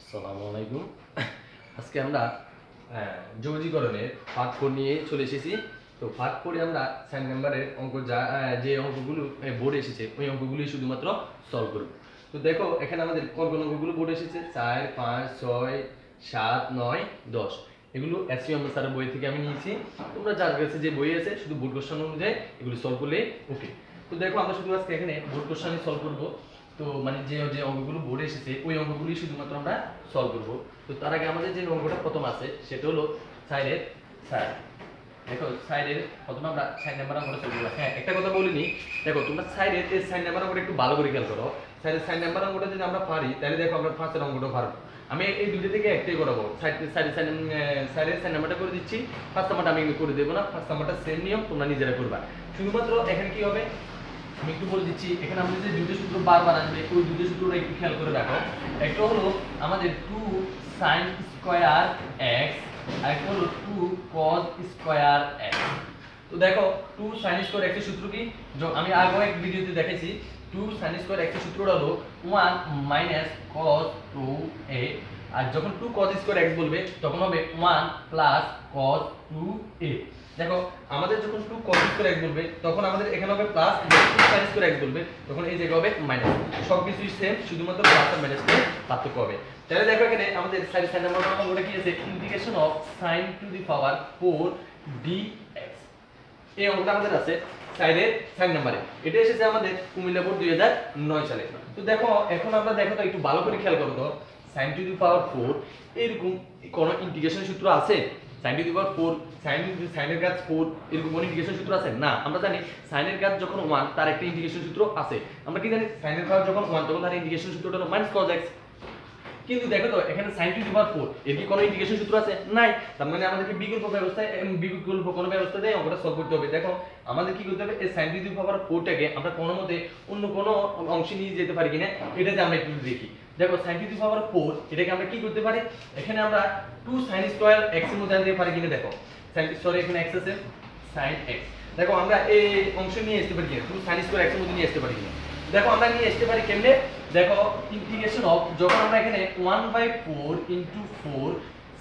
আসসালামু আলাইকুম। আজকে আমরা যৌগীকরণের পার্ট 4 নিয়ে চলে এসেছি। তো পার্ট 4 এ আমরা 4 নম্বরের অঙ্ক যে অঙ্কগুলো বোর্ডে এসেছে ওই অঙ্কগুলি শুধুমাত্র সলভ করব। তো দেখো এখানে আমাদের কোন কোন অঙ্কগুলো বোর্ডে এসেছে 4, 5, 6, 7, 9, 10। এগুলো এসইউ আহমেদ স্যারের বই থেকে আমি নিয়েছি। তোমরা যার কাছে যে বই আছে শুধু বোর্ড কোশ্চেন অনুযায়ী এগুলো সলভ করলে ওকে। তো দেখো আমরা শুধু আজকে এখানে বোর্ড কোশ্চেনই সলভ করব। তো মানে যে যে অঙ্কগুলো বোর্ডে এসেছে ওই অঙ্কগুলি শুধুমাত্র আমরা সলভ করব। তো তার আগে আমাদের যে অঙ্কটা প্রথম আছে সেটা হলো সাইডের সাইড। দেখো সাইডের প্রথমে আমরা সাইড নাম্বার অঙ্কটা সলভ করব। হ্যাঁ, একটা কথা বলিনি, দেখো তোমরা সাইডের এই সাইড নাম্বার অঙ্কটা একটু ভালো করে খেয়াল করো। সাইডের সাইড নাম্বার অঙ্কটা যদি আমরা পারি তাহলে দেখো আমরা ফার্স্টের অঙ্কটা পারবো। আমি এই দুটো থেকে একটাই করাবো। সাইডের সাইড নাম্বারটা করে দিচ্ছি, ফার্স্ট নাম্বারটা আমি করে দেবো না। ফার্স্ট নাম্বারটা সেম নিয়ম, তোমরা নিজেরা করবা। শুধুমাত্র এখানে কি হবে আমি একটু বলে দিচ্ছি, এখানে আমাদের যে দুটো সূত্র বারবার আসবে ওই দুটো সূত্রটা একটু খেয়াল করে রাখো। একটা হলো আমাদের 2 sin স্কয়ার x, আর একটা হলো 2 cos স্কয়ার x। তো দেখো 2 sin স্কয়ার x এর সূত্র কি, আমি আগেও এক ভিডিওতে দেখেছি। 2 sin স্কয়ার x এর সূত্রটা হলো 1 cos 2a, আর যখন 2 cos স্কয়ার x বলবে তখন হবে 1 cos 2a। দেখো আমাদের যখন 2 cos স্কয়ার x বলবে তখন আমাদের এখানে হবে প্লাস, যখন 2 sin স্কয়ার x বলবে তখন এই জায়গায় হবে মাইনাস। সবকিছুই সেম, শুধুমাত্র প্লাস আর মাইনাসে পার্থক্য হবে। তাহলে দেখো এখানে আমাদের সাইন নাম্বার অঙ্কটা কি আছে, integration of sin to the power 4 dx। এই অঙ্কটা আমাদের আছে সাইডের সাইন নাম্বারে। এটা এসেছে আমাদের কুমিল্লা বোর্ড 2009 সালে। তো দেখো এখন আমরা দেখো তো একটু ভালো করে খেয়াল করো তো, sin টু দি পাওয়ার 4 এরকম কোন ইন্টিগ্রেশন সূত্র আছে? sin টু দি পাওয়ার 4 সাইনের কাজ 4 এরকম কোন ইন্টিগ্রেশন সূত্র আছে? না। আমরা জানি সাইনের কাজ যখন 1 তার একটা ইন্টিগ্রেশন সূত্র আছে। আমরা কি জানি সাইনের কাজ যখন 1 তখন তার ইন্টিগ্রেশন সূত্রটা হলো -cos x। কিন্তু দেখো তো এখানে sin টু দি পাওয়ার 4 এর কি কোনো ইন্টিগ্রেশন সূত্র আছে? নাই। তার মানে আমাদেরকে বিকল্প ব্যবস্থায় বিকল্প কোনো ব্যবস্থা দিয়ে অঙ্কটা সলভ করতে হবে। দেখো আমাদের কি করতে হবে, এই sin টু দি পাওয়ার 4 টাকে আমরা কোনো মতে অন্য কোনো অংশে নিয়ে যেতে পারি কিনা এটাতে আমরা একটু দেখি। দেখো sin টু দি পাওয়ার 4 এটাকে আমরা কি করতে পারি, এখানে আমরা 2 sin স্কয়ার x এর মধ্যে আনতে পারি কিনা। দেখো সরি এখানে x আছে, sin x। দেখো আমরা এই অংশ নিয়ে আসতে পারি কিনা, 2 sin স্কয়ার x এর মধ্যে নিয়ে আসতে পারি কিনা। দেখো আমরা নিয়ে আসতে পারি কেমনে, দেখো ইন্টিগ্রেশন অফ যখন আমরা এখানে 1/4 * 4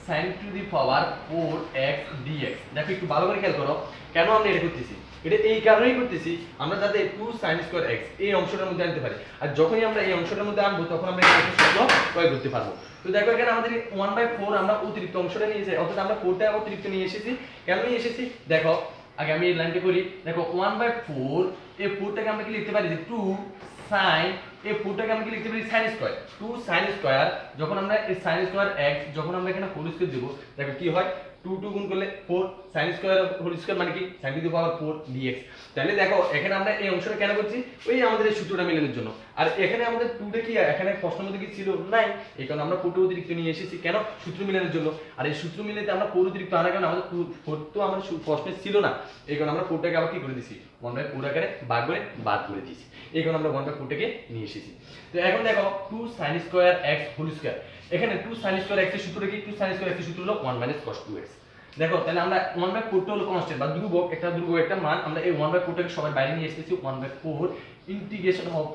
sin to the power 4x dx। দেখো একটু ভালো করে খেয়াল করো কেন আমরা এটা করতেছি। এটা এই কারণেই করতেছি আমরা যাতে 2 sin স্কয়ার x এই অংশটার মধ্যে আনতে পারি, আর যখনই আমরা এই অংশটার মধ্যে আনবো তখন আমরা এই সূত্র প্রয়োগ করতে পারবো। তো দেখো এখানে আমাদের 1/4 আমরা অতিরিক্ত অংশটা নিয়েছি, অর্থাৎ আমরা 4টা অতিরিক্ত নিয়ে এসেছি। কেন নিয়ে এসেছি দেখো, আগে আমি এই লাইনটা করি। দেখো 1/4 এই 4টাকে আমরা কি লিখতে পারি যে 2 sin, এই 4টাকে আমরা কি লিখতে পারি sin স্কয়ার। 2 sin স্কয়ার যখন আমরা এই sin স্কয়ার x যখন আমরা এখানে হোল স্কয়ার দেব, দেখো কি হয় 2 2 গুণ করলে 4 sin স্কয়ার হোল স্কয়ার মানে কি sin to the power 4 dx। তাহলে দেখো এখানে আমরা এই অংশটা কেন করছি, ওই আমাদের এই সূত্রটা মেলানোর জন্য। আর এখানে আমাদের 2টা কি এখানে প্রশ্নের মধ্যে কি ছিল নাই, এই কারণে আমরা 4টা অতিরিক্ত নিয়ে এসেছি কেন, সূত্র মেলানোর জন্য। আর এই সূত্র মিলাতে আমরা 4 অতিরিক্ত আনার কারণে আমাদের 4 তো আমাদের প্রশ্নে ছিল না, এই কারণে আমরা 4টাকে আবার কি করে দিছি 1/4 আকারে ভাগ করে বাদ করে দিয়েছি। এই কারণে আমরা 1/4টাকে নিয়ে এসেছি। তো এখন দেখো 2 sin square x whole square, এখানে 2 sin স্কয়ার x এর সূত্রটা কি, 2 sin স্কয়ার x এর সূত্র হলো 1 cos 2x। দেখো তাহলে আমরা 1/4টা হলো কনস্ট্যান্ট বা ধ্রুবক, একটা মান, আমরা এই 1/4টাকে সবার বাইরে নিয়ে এসেছি। 1/4 ইন্টিগ্রেশন অফ,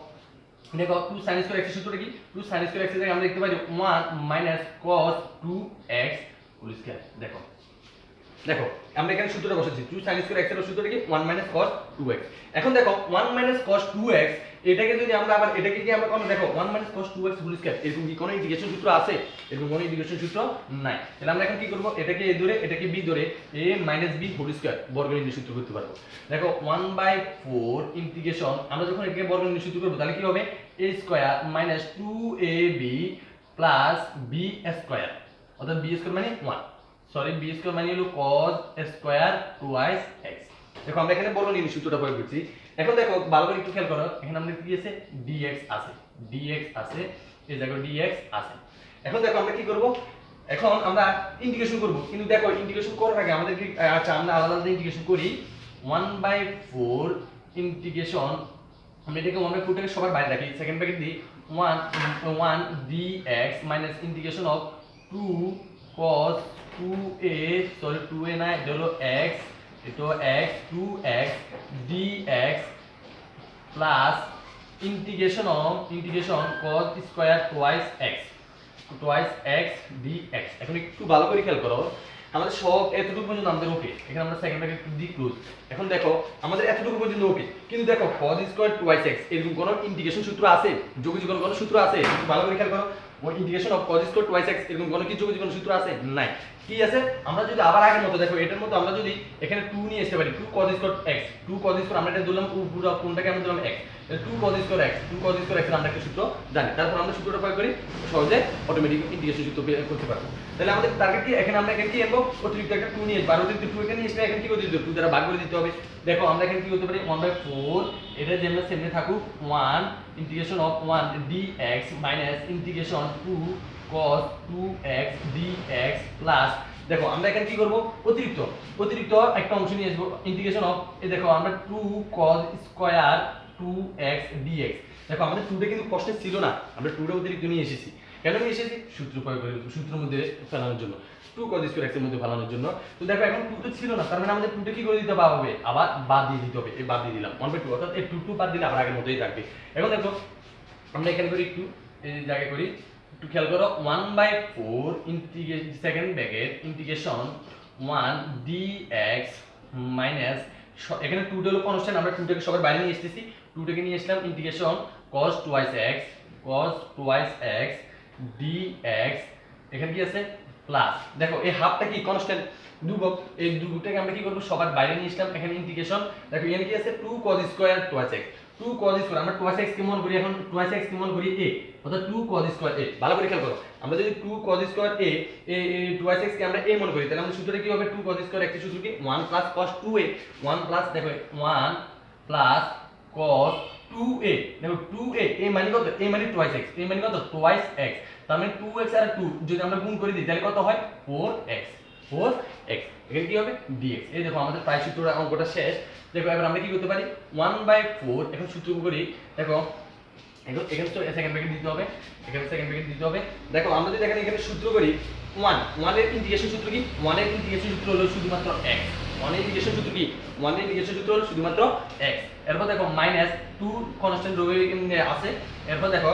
দেখো 2 sin স্কয়ার x এর সূত্রটা কি, 2 sin স্কয়ার x এর জায়গায় আমরা লিখতে পারি 1 cos 2x হোল স্কয়ার। দেখো দেখো আমরা এখানে সূত্রটা বসাচ্ছি, 2 sin স্কয়ার x এর সূত্রটা কি 1 cos 2x। এখন দেখো 1 cos 2x এটাকে যদি আমরা আবার এটাকে কি আমরা কোন, দেখো 1 cos 2x হোল স্কয়ার এরকম কি কোনো ইন্টিগ্রেশন সূত্র আছে? এরকম কোনো ইন্টিগ্রেশন সূত্র নাই। তাহলে আমরা এখন কি করব, এটাকে a ধরে এটাকে b ধরে a - b হোল স্কয়ার বর্গমূলের সূত্র করতে পারবো। দেখো 1/4 ইন্টিগ্রেশন, আমরা যখন এটাকে বর্গমূলের সূত্র করব তাহলে কি হবে a square - 2ab b square, অর্থাৎ b স্কয়ার মানে 1, সরি b স্কয়ার মানে হলো cos স্কয়ার টুয়াইস x। দেখো আমরা এখানে বর্গমূলের সূত্রটা প্রয়োগ করছি। এখন দেখো ভালো করে একটু খেয়াল করো, এখানে আমাদের কি আছে dx আছে, dx আছে, এই জায়গায় dx আছে। এখন দেখো আমরা কি করব, এখন আমরা ইন্টিগ্রেশন করব। কিন্তু দেখো ইন্টিগ্রেশন করার আগে আমাদের কি, আচ্ছা আমরা আলাদা আলাদা ইন্টিগ্রেশন করি। 1/4 ইন্টিগ্রেশন, আমরা এটাকে 1/4 টাকে সবার বাইরে রাখি, সেকেন্ড ব্র্যাকেট দিই 1 dx minus integration of 2 cos 2a, sorry 2a না, এটা হলো x, এটা x 2x dx plus integration cos square twice x। Twice x dx। এখন একটু ভালো করে খেয়াল করো, আমাদের সব এতটুকু পর্যন্ত আমাদের ওকে, এখানে আমরা সেকেন্ড ব্র্যাকেট দি ক্লোজ। এখন দেখো আমাদের এতটুকু পর্যন্ত ওকে, কিন্তু দেখো cos স্কয়ার টোয়াইস এক্স এরকম কোনো ইন্টিগ্রেশন সূত্র আছে, যোগযোগের কোনো সূত্র আছে? একটু ভালো করে খেয়াল করো, integration of cos square twice x এরকম কোনো কি যোগযোগের সূত্র আছে? নাই। কি আছে? আমরা যদি আবার আগের মতো দেখো, এটার মতো আমরা যদি এখানে 2 নিয়ে আসতে পারি, 2 cos square x, 2 cos square আমরা এটা দিলাম পুরো কোনটাকে আমরা দিলাম x, 2 cos square x, 2 cos square x এর আমরা একটা সূত্র জানি, তারপর আমরা সূত্রটা প্রয়োগ করি, সহজে অটোমেটিক ইন্টিগ্রেশন সূত্র বের করতে পারবো। তাহলে আমাদের টার্গেট কি? এখানে আমরা এখানে কি আনবো? অতিরিক্ত একটা 2 নিয়ে আসবো, আর অতিরিক্ত 2 এখানে নিয়ে আসলে এখানে কি করে দিতে হবে? 2 দ্বারা ভাগ করে দিতে হবে। দেখো আমরা এখানে কি করতে পারি? 1/4 এটা যেমন সেমনে থাকুক, 1 integration of 1 dx minus integration 2 cos 2x dx plus, দেখো আমরা এখানে কি করব? অতিরিক্ত একটা অংশ নিয়ে আসবো, ইন্টিগ্রেশন অফ, এই দেখো আমরা 2 cos স্কয়ার 2x dx। দেখো আমাদের 2 টা কিন্তু প্রশ্নে ছিল না, আমরা 2 টা অতিরিক্ত নিয়ে এসেছি। কেন নিয়ে এসেছি? সূত্র প্রয়োগ করে, সূত্রের মধ্যে ফেলানোর জন্য, 2 cos স্কয়ার x এর মধ্যে ফেলানোর জন্য। তো দেখো এখন 2 তো ছিল না, তার মানে আমাদের 2 টা কি করে দিতে হবে? আবার বাদ দিয়ে দিতে হবে। এই বাদ দিয়ে দিলাম 1/2, অর্থাৎ এই 2 বাদ দিলে আবার আগের মতোই থাকবে। এখন দেখো আমরা এখানে করি একটু, এই জায়গায় করি একটু খেয়াল করো, 1/4 integration second bracket integration 1 dx minus, এখানে 2 টা হলো কনস্ট্যান্ট, আমরা 2 টাকে সবার বাইরে নিয়ে এসেছি, 2 টাকে নিয়ে আসলাম integration cos twice x dx, এখানে কি আছে? প্লাস, দেখো এই হাফটা কি কনস্ট্যান্ট ধ্রুবক, এই ধ্রুবকটাকে আমরা কি করব? সবার বাইরে নিয়ে আসলাম, এখানে ইন্টিগ্রেশন, দেখো এখানে কি আছে? 2 cos square twice x, 2 cos square, আমরা twice x কে মনে করি, এখন twice x কে মনে করি a, অর্থাৎ 2 cos স্কয়ার a। ভালো করে খেয়াল করো, আমরা যদি 2 cos square a twice x কে আমরা a মনে করি, তাহলে আমাদের সূত্রটা কি হবে? 2 cos স্কয়ার x এর সূত্র কি? 1 plus cos 2a, 1 plus, দেখো 1 plus cos 2a, দেখো 2a, a মানে কত? a মানে twice x, a মানে কত? twice x, তার মানে 2x আর 2 যদি আমরা গুণ করে দিই তাহলে কত হয়? 4x, 4x, এখানে কি হবে? dx। এই দেখো আমাদের প্রায় সূত্রটা অঙ্কটা শেষ। দেখো এবার আমরা কি করতে পারি? 1/4, এখন সূত্র করি, দেখো এখানে তো সেকেন্ড ব্র্যাকেট দিতে হবে, এখানে সেকেন্ড ব্র্যাকেট দিতে হবে। দেখো আমরা যদি এখানে সূত্র করি, 1 এর ইন্টিগ্রেশন সূত্র কি? 1 এর ইন্টিগ্রেশন সূত্র হলো শুধুমাত্র x, 1 এর ইন্টিগ্রেশন সূত্র কি? 1 এর ইন্টিগ্রেশন সূত্র হলো শুধুমাত্র x। এরপর দেখো মাইনাস 2 কনস্ট্যান্ট রয়ে আছে, এরপর দেখো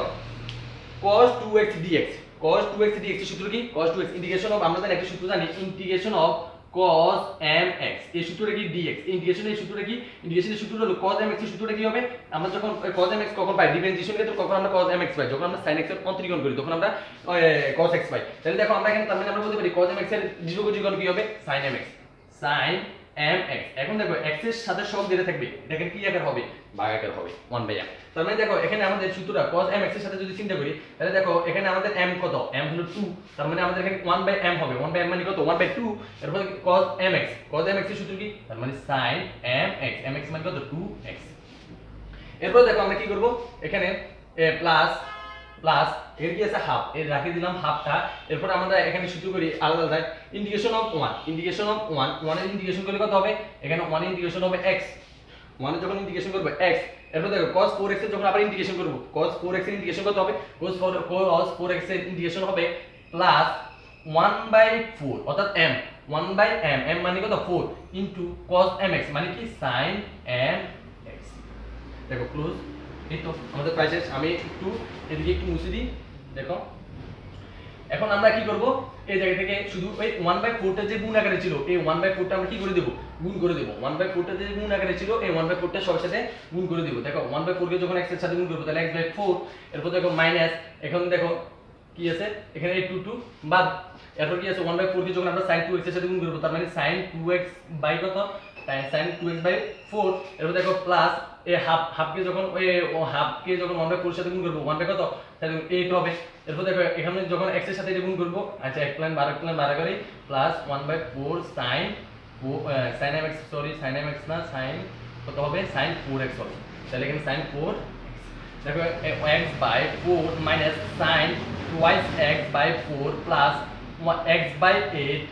cos 2x dx, cos 2x dx এর সূত্র কি? cos 2x ইন্টিগ্রেশন অফ, আমরা জানি একটা সূত্র জানি, ইন্টিগ্রেশন অফ cos mx, এই সূত্রটা কি? dx। ইন্টিগ্রেশনের সূত্রটা কি? ইন্টিগ্রেশনের সূত্র হলো cos mx এর সূত্রটা কি হবে? আমরা যখন cos mx কখন পাই? ডিফারেন্সিয়েশনের ক্ষেত্রে কখন আমরা cos mx পাই? যখন আমরা sin x এর অন্তরীকরণ করি তখন আমরা cos x পাই। তাহলে দেখো আমরা এখানে তার মানে আমরা বলতে পারি cos mx এর যোগযোগন কি হবে? sin mx, sin mx। এখন দেখো x এর সাথে সব দিতে থাকবে, দেখেন কি আকার হবে? ভাগাকার হবে 1/m। তার মানে দেখো এখানে আমাদের সূত্রটা cos mx এর সাথে যদি চিন্তা করি, তাহলে দেখো এখানে আমাদের m কত? m হলো 2, তার মানে আমাদের এখানে 1/m হবে, 1/m মানে কত? 1/2। এরপর cos mx এর সূত্র কি? তার মানে sin mx, mx মানে কত? 2x। এরপর দেখো আমরা কি করব? এখানে প্লাস প্লাস এর কি আছে? হাফ, এর রাখি দিলাম হাফটা। এরপর আমরা এখানে সূত্র করি আলাদা আলাদা, ইন্টিগ্রেশন অফ 1, ইন্টিগ্রেশন অফ 1 এর ইন্টিগ্রেশন করলে কত হবে? এখানে 1 এর ইন্টিগ্রেশন হবে x, 1 এর যখন ইন্টিগ্রেশন করব x, এরপর দেখো cos 4x এর যখন আবার ইন্টিগ্রেশন করব, cos 4x এর ইন্টিগ্রেশন কত হবে? cos 4x এর ইন্টিগ্রেশন হবে প্লাস 1/4, অর্থাৎ m, 1/m, m মানে কত? 4 ইনটু cos mx মানে কি? sin mx। দেখো ক্লোজ, এই তো আমাদের প্রায় শেষ। আমি একটু এদিকে একটু মুছে দিই, দেখো এখন আমরা কি করব? এই জায়গা থেকে শুধু ওই 1/4 টা যে গুণ আকারে ছিল, এই 1/4 টা আমরা কি করে দেব? গুণ করে দেব। 1/4 টা যে গুণ আকারে ছিল, এই 1/4 টা সবার সাথে গুণ করে দেব। দেখো 1/4 কে যখন x এর সাথে গুণ করব তাহলে x/4, এরপর দেখো মাইনাস, এখন দেখো কি আছে? এখানে এই 2 বাদ, এরপর কি আছে? 1/4 কে যখন আমরা sin 2x এর সাথে গুণ করব তার মানে sin 2x বাই কত? sin 2x/4। এরপর দেখো প্লাস এই হাফ কে যখন হাফ কে যখন 1/4 এর সাথে গুণ করব 1 বাই কত? তাহলে 8 হবে। এরপর দেখো এখানে যখন x এর সাথে এটা গুণ করব, আচ্ছা এক লাইন বাড়া করে plus 1/4 sin mx, sorry sin mx না, sin কত হবে? sin 4x হবে। তাহলে এখানে sin 4x, দেখো x/4 minus sin twice x/4 plus x/8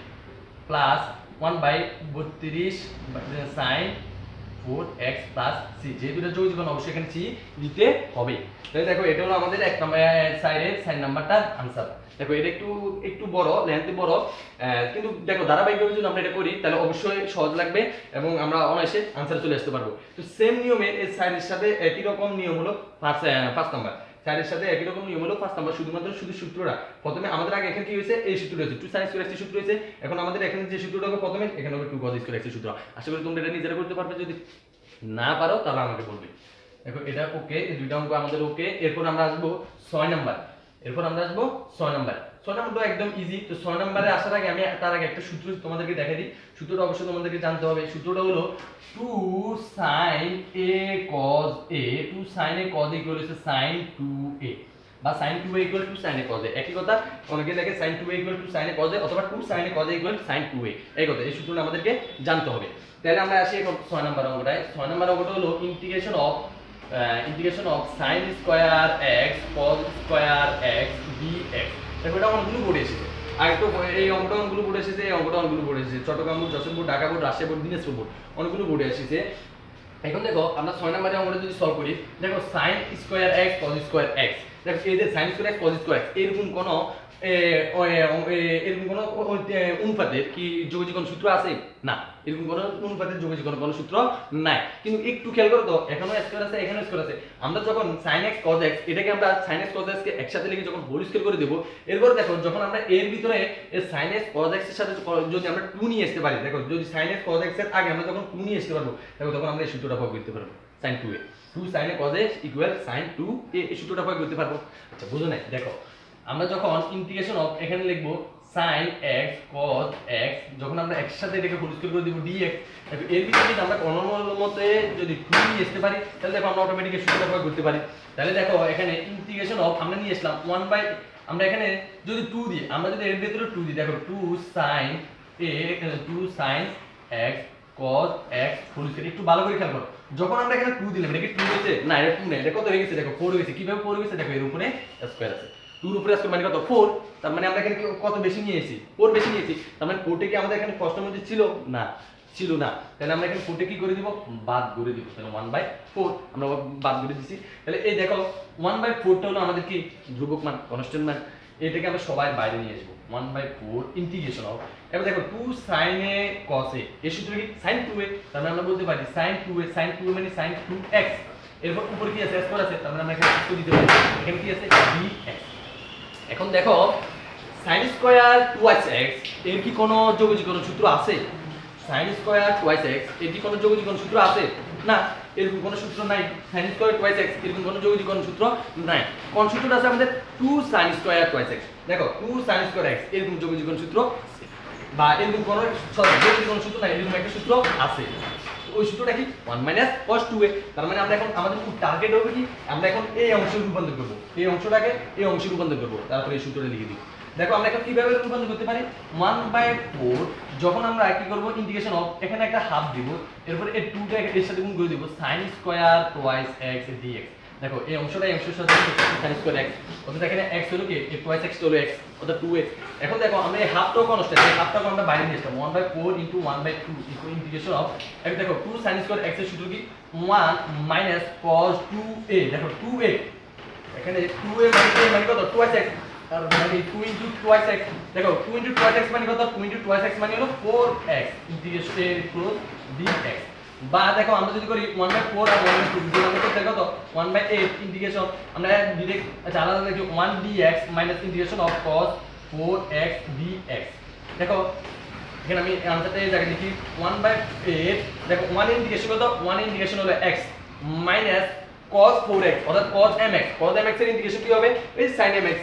plus 1/32 sin 4x plus c, যেহেতু এটা যৌগিক অবশ্যই এখানে c দিতে হবে। তাহলে দেখো এটা হলো আমাদের এক নম্বর সাইডের সাইন নাম্বারটা आंसर। দেখো এটা একটু বড়, লেন্থ বড়, কিন্তু দেখো ধারাবাহিকভাবে যদি আমরা এটা করি তাহলে অবশ্যই সহজ লাগবে এবং আমরা অনায়াসে आंसर চলে আসতে পারবো। তো সেম নিয়মে এই সাইডের সাথে একই রকম নিয়ম হলো 5 নাম্বার। সাইনের সাথে একই রকম নিয়ম হলো ফার্স্ট নাম্বার শুধুমাত্র শুধু সূত্রটা প্রথমে আমাদের আগে এখানে কি হয়েছে এই সূত্রটা হয়েছে 2 sin square x এর সূত্র হয়েছে এখন আমাদের এখানে যে সূত্রটা হবে প্রথমে এখানে হবে 2 cos square x এর সূত্র আশা করি তোমরা এটা নিজেরা করতে পারবে যদি না পারো তাহলে আমাকে বলবে দেখো এটা ওকে এই দুইটা অঙ্ক আমাদের ওকে এরপর আমরা আসবো 6 নাম্বার এরপর আমরা আসবো 6 নাম্বার 6 নাম্বারটা একদম ইজি তো 6 নাম্বারে আসার আগে আমি তার আগে একটা সূত্র তোমাদেরকে দেখাই দিই সূত্রটা অবশ্যই তোমাদেরকে জানতে হবে সূত্রটা হলো 2 sin a cos a 2 sin a cos a equal to sin 2a বা sin 2a equal to sin a cos a একই কথা অনেকে দেখে sin 2a equal to sin a cos a অথবা 2 sin a cos a equal to sin 2a এই কথা এই সূত্রটা আমাদেরকে জানতে হবে তাহলে আমরা আসি এখন 6 নাম্বার অঙ্কটায় 6 নাম্বার অঙ্কটা হলো integration of sin square x cos square x dx দেখো এটা অনেকগুলো বোর্ডে এসেছে আর একটু এই অঙ্কটা অনেকগুলো বোর্ডে এসেছে এই অঙ্কটা অনেকগুলো বোর্ডে এসেছে Chittagong board Jessore board Dhaka board Rajshahi board Dinajpur board অনেকগুলো বোর্ডে এসেছে এখন দেখো আমরা 6 নম্বরের অঙ্কটা যদি সলভ করি দেখো sin square x cos square x দেখো এই যে sin square x cos square x এরকম কোন এরকম কোন অনুপাতের কি যোগজীকরণ সূত্র আছে না এরকম কোন অনুপাতের যোগজীকরণ কোন সূত্র নাই কিন্তু একটু খেয়াল করো তো এখানেও স্কয়ার আছে এখানেও স্কয়ার আছে আমরা যখন sin x cos x এটাকে আমরা sin x cos x কে একসাথে লিখে যখন হোল স্কয়ার করে দেব এরপর দেখো যখন আমরা এর ভিতরে এই sin x cos x এর সাথে যদি আমরা 2 নিয়ে আসতে পারি দেখো যদি sin x cos x এর আগে আমরা যখন 2 নিয়ে আসতে পারবো দেখো তখন আমরা এই সূত্রটা প্রয়োগ করতে পারবো sin 2a 2 sin a cos x sin 2a এই সূত্রটা প্রয়োগ করতে পারবো আচ্ছা বুঝো না দেখো আমরা যখন ইন্টিগ্রেশন অফ এখানে লিখব sin x cos x যখন আমরা x সাথে এটাকে হোল স্কয়ার করে দেব dx দেখো এর ভিতরে যদি আমরা অনন্য মতে যদি 2 নিয়ে আসতে পারি তাহলে দেখো আমরা অটোমেটিক্যালি সূত্রটা প্রয়োগ করতে পারি তাহলে দেখো এখানে ইন্টিগ্রেশন অফ আমরা নিয়ে আসলাম 1 বাই আমরা এখানে যদি 2 দিই আমরা যদি এর ভিতরে 2 দিই দেখো 2 sin a 2 sin x cos x whole square একটু ভালো করে খেয়াল করো যখন আমরা এখানে 2 দিলাম এটা কি 2 হয়েছে না এটা 2 না এটা কত হয়ে গেছে দেখো 4 হয়ে গেছে কিভাবে 4 হয়ে গেছে দেখো এর উপরে স্কয়ার আছে 2 এর উপরে স্কয়ার মানে কত 4 তার মানে আমরা এখানে কত বেশি নিয়েছি 4 বেশি নিয়েছি তার মানে 4 টা কি আমাদের এখানে প্রশ্নের মধ্যে ছিল না ছিল না তাহলে আমরা এখানে 4 টা কি করে দিব বাদ করে দিব তাহলে 1/4 আমরা বাদ করে দিছি তাহলে এই দেখো 1/4 টা হলো আমাদের কি ধ্রুবক মান কনস্ট্যান্ট মান এটাকে আমরা সবাই বাইরে নিয়ে আসব 1/4 ইন্টিগ্রেশন অফ এবার দেখো 2 sin a cos a এই সূত্র কি sin 2a তার মানে আমরা বলতে পারি sin 2a মানে sin 2x এরপর উপরে কি আছে স্কয়ার আছে তার মানে আমরা এখানে সূত্র দিতে পারি এখানে কি আছে dx এখন দেখো sin স্কয়ার 2x এর কি কোনো যোগজীকরণ সূত্র আছে sin স্কয়ার 2x এর কি কোনো যোগজীকরণ সূত্র আছে না এরকম কোনো সূত্র নাই sin স্কয়ার 2x এরকম কোনো যোগজীকরণ সূত্র নাই কোন সূত্রটা আছে আমাদের 2 sin স্কয়ার 2x দেখো 2 sin স্কয়ার x এরকম যোগজীকরণ সূত্র বা এরকম কোনো যোগজীকরণ সূত্র নাই এরকম একটা সূত্র আছে ওই সূত্রটা কি 1 cos 2a তার মানে আমরা এখন আমাদের টার্গেট হবে কি আমরা এখন এই অংশে রূপান্তর করব এই অংশটাকে এই অংশে রূপান্তর করব তারপরে এই সূত্রটা লিখে দিব দেখো আমরা এখন কিভাবে রূপান্তর করতে পারি 1/4 যখন আমরা কি করব ইন্টিগ্রেশন অফ এখানে একটা হাফ দিব এরপর এই 2 টা এর সাথে গুণ করে দিব sin square twice x dx দেখো এই অংশটা এই অংশের সাথে sin স্কয়ার x অর্থাৎ এখানে x হলো কি এই টুয়াইস x হলো x অর্থাৎ 2x এখন দেখো আমরা এই হাফটাও কনস্ট্যান্ট এই হাফটাকে আমরা বাইরে নিয়ে আসলাম 1/4 * 1/2 ইকুয়াল ইন্টিগ্রেশন অফ এখন দেখো 2 sin স্কয়ার x এর সূত্র কি 1 - cos 2a দেখো 2a এখানে 2a মানে কত টুয়াইস x আর মানে 2 * টুয়াইস x দেখো 2 * টুয়াইস x মানে কত 2 * টুয়াইস x মানে হলো 4x ইন্টিগ্রেশন ক্লোজ dx বা দেখো আমরা যদি করি 1/4 আর 1/2 যদি আমরা করতে কত 1/8 ইন্টিগ্রেশন আমরা ডাইরেক্ট আচ্ছা আলাদা লিখি 1 dx minus integration of cos 4x dx দেখো এখানে আমি আনসারটা এই জায়গায় লিখি 1/8 দেখো 1 ইন্টিগ্রেশন কত 1 ইন্টিগ্রেশন হলো x মাইনাস cos 4x অর্থাৎ cos mx এর ইন্টিগ্রেশন কি হবে এই sin mx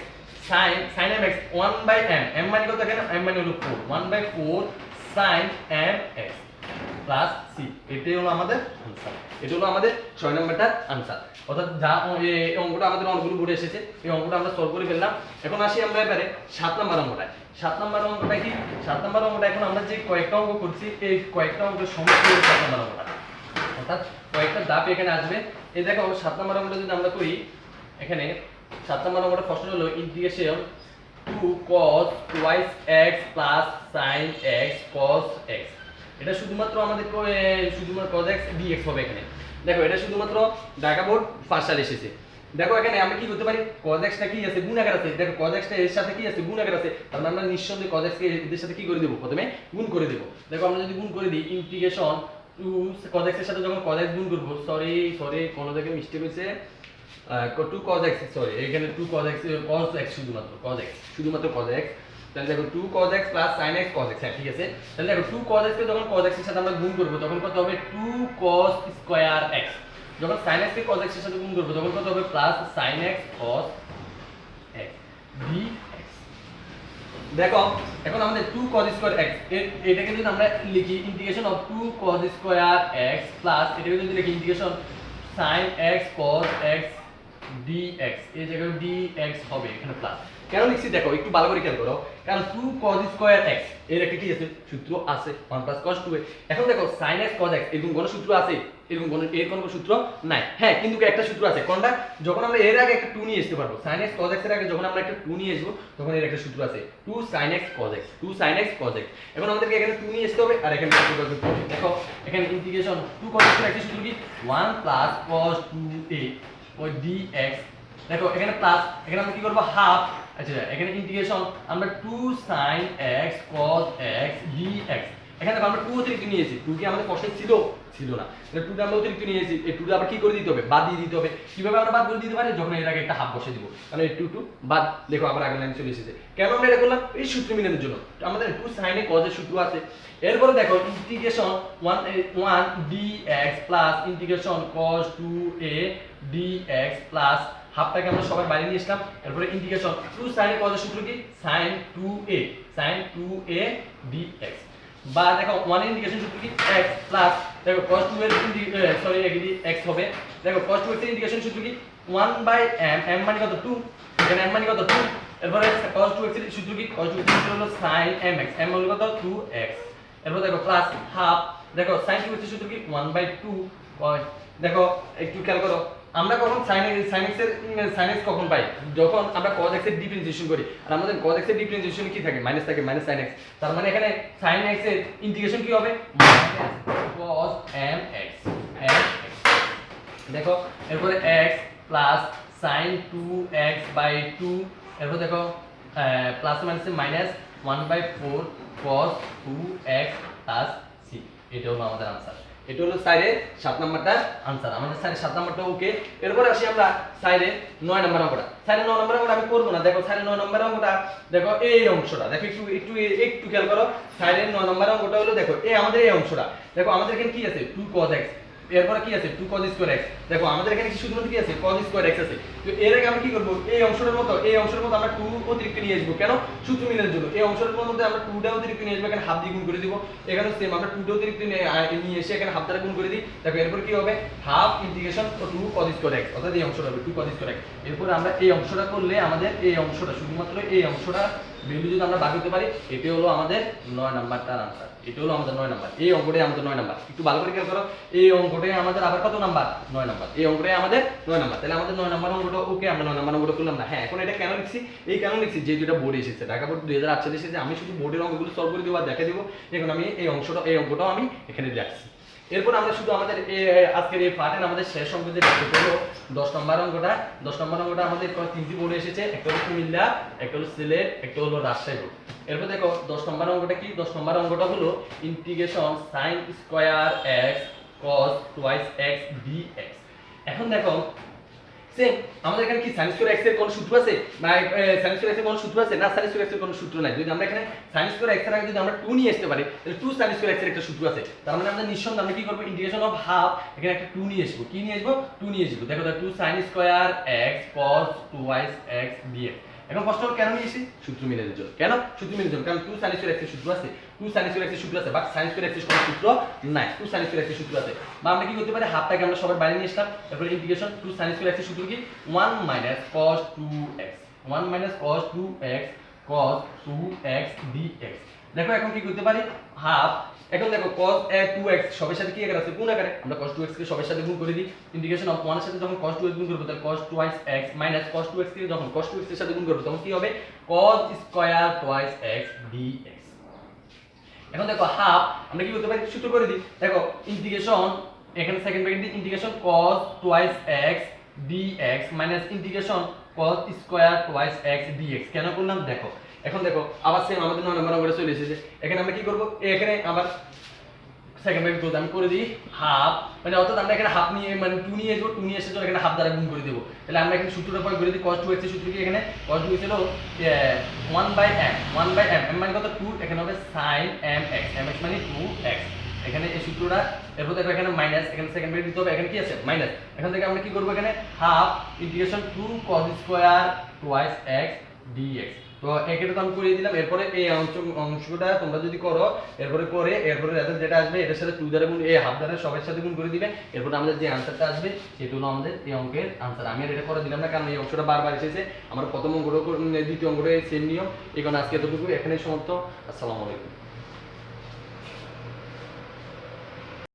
sin mx 1/m m মানে কত এখানে m মানে হলো 4 1/4 sin mx প্লাস c এটাই হলো আমাদের आंसर এটা হলো আমাদের 6 নম্বরটার आंसर অর্থাৎ যা এই অঙ্কটা আমাদের অঙ্কগুলো পড়ে এসেছে এই অঙ্কটা আমরা সলভ করে ফেললাম এখন আসি আমরা এবারে 7 নম্বর অঙ্কটা 7 নম্বর অঙ্কটা কি 7 নম্বর অঙ্কটা এখন আমরা যে কয়েকটা অঙ্ক করছি এই কয়েকটা অঙ্কের সমষ্টি হলো 7 নম্বর অঙ্কটা অর্থাৎ কয়েকটা ধাপ এখানে আসবে এই দেখো 7 নম্বর অঙ্কটা যদি আমরা করি এখানে 7 নম্বর অঙ্কটা প্রশ্ন হলো integration 2 cos twice x plus sin x cos x এটা শুধুমাত্র আমাদের শুধুমাত্র cos x dx হবে এখানে দেখো এটা শুধুমাত্র ঢাকা বোর্ড ফার্স্ট সাল এসেছে দেখো এখানে আমরা কি করতে পারি cos x টা কি আছে গুণাকার আছে দেখো cos x টা এর সাথে কি আছে গুণাকার আছে তার মানে আমরা নিঃসন্দেহে cos x কে এর সাথে কি করে দেব প্রথমে গুণ করে দেব দেখো আমরা যদি গুণ করে দিই ইন্টিগ্রেশন 2 cos x এর সাথে যখন cos x গুণ করব সরি কোন জায়গায় মিস্টেক হয়েছে টু cos x, সরি এখানে two cos x, cos x শুধুমাত্র cos x। তাহলে দেখো two cos x plus sin x cos x, হ্যাঁ ঠিক আছে। তাহলে দেখো টু cos x কে যখন cos x এর সাথে আমরা গুণ করব তখন কত হবে, টু cos স্কয়ার x। যখন sin x কে cos x এর সাথে গুণ করব তখন কত হবে, plus sin x cos x dx। দেখো এখন আমাদের 2 cos স্কয়ার x, এটাকে যদি আমরা লিখি integration of 2 cos square x plus এটাকে যদি লিখি integration sin x cos x dx, এই জায়গায় dx হবে এখানে প্লাস। কেন লিখছি দেখো একটু ভালো করে খেয়াল করো, কারণ 2 cos স্কয়ার x এর একটা কি আছে, সূত্র আছে 1 cos 2a। এখন দেখো sin x cos x এরকম কোন সূত্র আছে, এরকম কোন সূত্র নাই। হ্যাঁ কিন্তু একটা সূত্র আছে, কোনটা, যখন আমরা এর আগে একটা 2 নিয়ে আসতে পারবো, sin x cos x এর আগে যখন আমরা একটা 2 নিয়ে আসবো তখন এর একটা সূত্র আছে 2 sin x cos x, 2 sin x cos x। এখন আমাদেরকে এখানে 2 নিয়ে আসতে হবে আর এখানে সূত্র করতে হবে। দেখো এখানে ইন্টিগ্রেশন 2 cos x এর একটা সূত্র কি 1 cos 2a ওই dx। দেখো এখানে প্লাস, এখানে আমরা কি করব হাফ, আচ্ছা এখানে ইন্টিগ্রেশন আমরা 2 sin x cos x dx। এখানে দেখো আমরা 2 অতিরিক্ত নিয়েছি, 2 কি আমাদের প্রশ্নে ছিল না, তাহলে 2 টা আমরা অতিরিক্ত নিয়েছি, এই 2 টা আবার কি করে দিতে হবে, বাদ দিয়ে দিতে হবে। কিভাবে আমরা বাদ করে দিতে পারি, যখন এর আগে একটা হাফ বসে দিব, মানে এই 2 বাদ। দেখো আবার আগের লাইন চলে এসেছে, কেন আমরা এটা করলাম, এই সূত্র মিলানোর জন্য। আমাদের 2 sin a cos এর সূত্র আছে। এরপরে দেখো integration 1 dx plus integration cos 2a dx plus হাফটাকে আমরা সবাই বাইরে নিয়ে আসলাম। এরপরে ইন্টিগ্রেশন 2 sin a cos এর সূত্র কি sin 2a dx, বা দেখো 1 এর ইন্টিগ্রেশন সূত্র কি x প্লাস দেখো cos 2 এর সরি এখানে x হবে। দেখো cos 2 এর ইন্টিগ্রেশন সূত্র কি 1/m, m মানে কত 2, এখানে m মানে কত 2। এরপরে cos 2x এর সূত্র কি, cos 2 এর সূত্র হলো sin mx, m মানে কত 2x। এরপর দেখো প্লাস হাফ, দেখো sin 2x এর সূত্র কি 1/2। দেখো একটু খেয়াল করো, আমরা কখন sin x কখন পাই, যখন আমরা cos x এর ডিফারেন্সিয়েশন করি, আর আমাদের cos x এর ডিফারেন্সিয়েশন কি থাকে, মাইনাস থাকে, মাইনাস sin x। তার মানে এখানে sin x এর ইন্টিগ্রেশন কি হবে, cos mx। দেখো এরপরে x প্লাস sin 2x/2, এরপর দেখো প্লাস মাইনাসে minus 1/4 cos 2x plus c। এটা হলো আমাদের आंसर, এটা হলো সাইডের 7 নাম্বারটা आंसर। আমাদের সাইডের 7 নাম্বারটা ওকে। এরপর আসি আমরা সাইডের 9 নাম্বার অঙ্কটা। সাইডের 9 নাম্বার অঙ্কটা আমি করব না। দেখো সাইডের 9 নাম্বার অঙ্কটা, দেখো এই অংশটা দেখো একটু খেয়াল করো। সাইডের 9 নাম্বার অঙ্কটা হলো দেখো এই আমাদের এই অংশটা, দেখো আমাদের এখানে কি আছে 2 cos x, এরপরে কি আছে 2 cos স্কয়ার x। দেখো আমাদের এখানে কি শুধুমাত্র কি আছে cos স্কয়ার x আছে। তো এর আগে আমরা কি করব, এই অংশটার মতো আমরা 2 অতিরিক্ত নিয়ে আসব, কেন, সূত্র মিলানোর জন্য। এই অংশটার মধ্যে আমরা 2 টা অতিরিক্ত নিয়ে আসব, এখানে হাফ দিয়ে গুণ করে দিব। এখানে সেম আমরা 2 টা অতিরিক্ত নিয়ে এসে এখানে হাফ দ্বারা গুণ করে দিই। দেখো এরপর কি হবে, half integration 2 cos square x, অর্থাৎ এই অংশটা হবে 2 cos স্কয়ার x। এরপর আমরা এই অংশটা করলে আমাদের এই অংশটা, শুধুমাত্র এই অংশটা ভ্যালু যদি আমরা বাদ দিতে পারি, এটা হলো আমাদের 9 নাম্বারটার आंसर। এটা হলো আমাদের 9 নাম্বার, এই অঙ্কটাই আমাদের 9 নাম্বার। একটু ভালো করে খেয়াল করো, এই অঙ্কটাই আমাদের আবার কত নাম্বার, 9 নাম্বার। এই অঙ্কটাই আমাদের 9 নাম্বার। তাহলে আমাদের 9 নাম্বার অঙ্কটা ওকে, আমরা 9 নাম্বার অঙ্কটা করলাম না। হ্যাঁ এখন এটা কেন লিখছি, এই কারণে লিখছি যে যেটা বোর্ডে এসেছে, ঢাকা বোর্ড 2008 সালে এসেছে। আমি শুধু বোর্ডের অঙ্কগুলো সলভ করে দেব আর দেখা দেব। এখন আমি এই অঙ্কটাও আমি এখানে রাখছি। এরপর আমরা শুধু আমাদের আজকের এই পার্টের আমাদের শেষ অঙ্ক যে হলো 10 নম্বর অঙ্কটা। 10 নম্বর অঙ্কটা আমাদের তিনটি বোর্ডে এসেছে, একটা হলো কুমিল্লা, একটা হলো সিলেট, একটা হলো রাজশাহী বোর্ড। এরপর দেখো 10 নম্বর অঙ্কটা কি, 10 নম্বর অঙ্কটা হলো integration sin square x cos twice x dx। এখন দেখো সেম আমাদের এখানে কি sin স্কয়ার x এর কোন সূত্র আছে, না sin স্কয়ার x এর কোন সূত্র আছে, না sin স্কয়ার x এর কোন সূত্র নাই। যদি আমরা এখানে sin স্কয়ার x এর আগে যদি আমরা 2 নিয়ে আসতে পারি, তাহলে 2 sin স্কয়ার x এর একটা সূত্র আছে। তার মানে আমরা নিঃসন্দেহে আমরা কি করব, ইন্টিগ্রেশন অফ হাফ, এখানে একটা 2 নিয়ে আসবো। কি নিয়ে আসবো, 2 নিয়ে আসবো। দেখো 2 sin square x cos twice x dx। এখন প্রশ্ন কেন নিয়েছি, সূত্র মিলানোর জন্য। কেন সূত্র মিলানোর জন্য, কারণ 2 sin স্কয়ার x এর সূত্র আছে, 2 sin স্কয়ার x এর সূত্র আছে, বাট sin স্কয়ার x এর কোনো সূত্র নাই। 2 sin স্কয়ার x এর সূত্র আছে, বা আমরা কি করতে পারি, হাফটাকে আমরা সবাই বাইরে নিয়ে আসলাম। তারপর ইন্টিগ্রেশন 2 sin স্কয়ার x এর সূত্র কি 1 cos 2x, 1 cos 2x cos 2x dx। দেখো এখন কি করতে পারি, হাফ, এখন দেখো cos 2x সবার সাথে কি আকারে আছে, গুণ আকারে। আমরা cos 2x কে সবার সাথে গুণ করে দিই। ইন্টিগ্রেশন অফ 1 এর সাথে যখন cos 2x গুণ করব, তাহলে cos twice x minus cos 2x কে যখন cos 2x এর সাথে গুণ করব, তখন কি হবে, cos square twice x dx। এখন দেখো হাফ, আমরা কি করতে পারি, সূত্র করে দিই। দেখো ইন্টিগ্রেশন, এখানে সেকেন্ড ব্র্যাকেট দিয়ে integration cos twice x dx minus integration cos square twice x dx। কেন করলাম দেখো, এখন দেখো আবার সেম আমাদের 9 নম্বর অঙ্কটা চলে এসেছে। এখানে আমরা কি করব, এখানে আবার সেকেন্ড ব্র্যাকেট ক্লোজ আমি করে দিই হাফ, মানে অর্থাৎ আমরা এখানে হাফ নিয়ে মানে 2 নিয়ে আসবো, 2 নিয়ে এসে চলে এখানে হাফ দ্বারা গুণ করে দেব। তাহলে আমরা এখানে সূত্রটা পরে করে দিই cos 2x এর সূত্র কি এখানে cos 2x হলো 1/m, 1/m, m মানে কত 2, এখানে হবে sin mx, mx মানে 2x, এখানে এই সূত্রটা। এরপর দেখো এখানে মাইনাস, এখানে সেকেন্ড ব্র্যাকেট দিতে হবে, এখানে কি আছে মাইনাস। এখান থেকে আমরা কি করব এখানে half integration 2 cos square twice x dx। তো একেটা তো আমি করে দিলাম। এরপরে এই অংশটা তোমরা যদি করো এরপরে রেজাল্ট যেটা আসবে এটার সাথে 2 দ্বারা গুণ, এই হাফ দ্বারা সবার সাথে গুণ করে দিবে। এরপর আমাদের যে আনসারটা আসবে সেটা হলো আমাদের এই অঙ্কের আনসার। আমি আর এটা করে দিলাম না কারণ এই অংশটা বারবার এসেছে। আমার প্রথম অঙ্কটা দ্বিতীয় অঙ্কটা সেম নিয়ম। এই কারণে আজকে এতটুকু, এখানেই সমাপ্ত। আসসালামু আলাইকুম।